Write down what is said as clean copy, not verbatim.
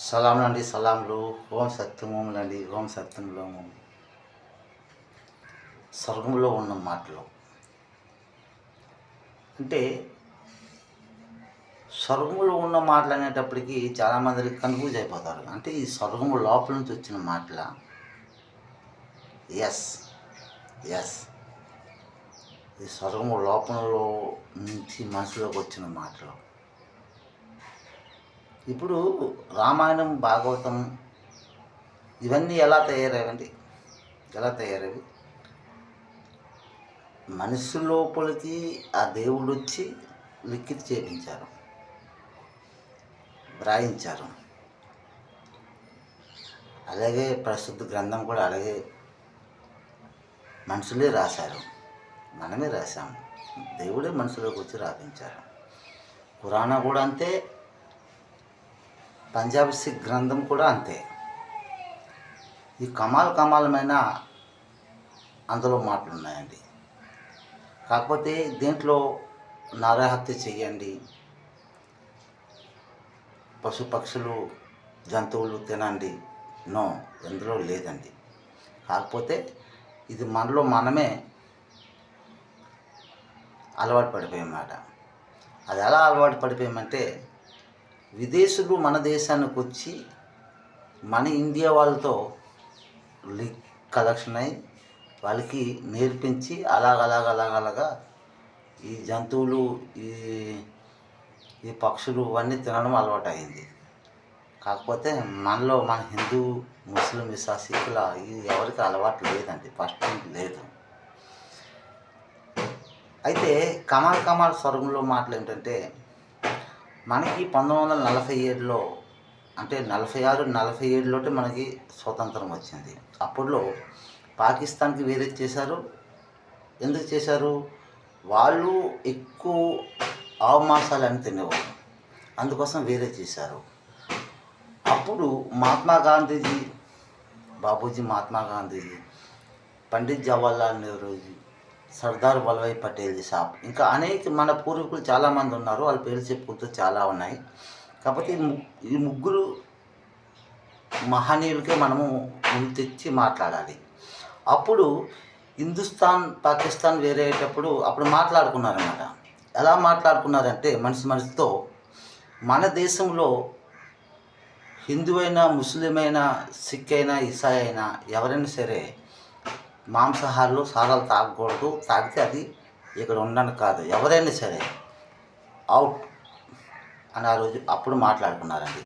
సలాంలండి సలాంలు ఓం సత్యమూలండి ఓం సత్యంలో స్వర్గంలో ఉన్న మాటలు అంటే స్వర్గంలో ఉన్న మాటలు అనేటప్పటికీ చాలామందికి కన్ఫ్యూజ్ అయిపోతారు. అంటే ఈ స్వర్గము లోపల నుంచి వచ్చిన మాటల ఎస్ ఎస్ ఈ స్వర్గము లోపలలో నుంచి మనసులోకి వచ్చిన మాటలు. ఇప్పుడు రామాయణం భాగవతం ఇవన్నీ ఎలా తయారవి మనిషి లోపలికి ఆ దేవుడు వచ్చి లిఖిత చేయించారు, వ్రాయించారు. అలాగే ప్రస్తుత గ్రంథం కూడా అలాగే మనుషులే రాశారు, మనమే రాశాము. దేవుడే మనుషులోకి వచ్చి రాపించారు. ఖురాన్ కూడా అంతే, పంజాబీ సిక్ గ్రంథం కూడా అంతే. ఈ కమాలమైన అందులో మాటలు ఉన్నాయండి. కాకపోతే దీంట్లో నరహత్య చెయ్యండి, పశుపక్షులు జంతువులు తినండి, నో, ఎందులో లేదండి. కాకపోతే ఇది మనలో మనమే అలవాటు పడిపోయామాట. అది ఎలా అలవాటు పడిపోయామంటే, విదేశీయులు మన దేశానికి వచ్చి మన ఇండియా వాళ్ళతో కలెక్షన్ అయ్యి వాళ్ళకి నేర్పించి అలాగలాగా ఈ జంతువులు ఈ పక్షులు అన్నీ తినడం అలవాటు అయింది. కాకపోతే మనలో మన హిందూ, ముస్లిం, సిక్కుల ఎవరికి అలవాటు లేదండి, ఫస్ట్ లేదు. అయితే కమాల్ స్వర్గంలో మాటలు ఏంటంటే, మనకి 1947లో అంటే 46-47లోనే మనకి స్వతంత్రం వచ్చింది. అప్పట్లో పాకిస్తాన్కి వేరే చేశారు. ఎందుకు చేశారు? వాళ్ళు ఎక్కువ ఆవు మాంసాలని తినేవాళ్ళు, అందుకోసం వేరే చేశారు. అప్పుడు మహాత్మా గాంధీజీ, పండిత్ జవహర్లాల్ నెహ్రూజీ, సర్దార్ వల్లభాయ్ పటేల్ సాబ్, ఇంకా అనేక మన పూర్వీకులు చాలామంది ఉన్నారు. వాళ్ళ పేర్లు చెప్పుకుంటూ చాలా ఉన్నాయి. కాకపోతే ఈ ముగ్గురు మహనీయులకే మనము ముందు తెచ్చి మాట్లాడాలి. అప్పుడు హిందుస్థాన్, పాకిస్తాన్ వేరే అయ్యేటప్పుడు అప్పుడు మాట్లాడుకున్నారన్నమాట. ఎలా మాట్లాడుకున్నారంటే, మనిషితో మన దేశంలో హిందూ అయినా, ముస్లిం అయినా, సిక్ అయినా, ఇసాయి అయినా ఎవరైనా సరే మాంసాహారాలు, సారాలు తాగకూడదు. తాగితే అది ఇక్కడ ఉండను కాదు, ఎవరైనా సరే అవుట్ అని ఆ రోజు అప్పుడు మాట్లాడుకున్నారండి.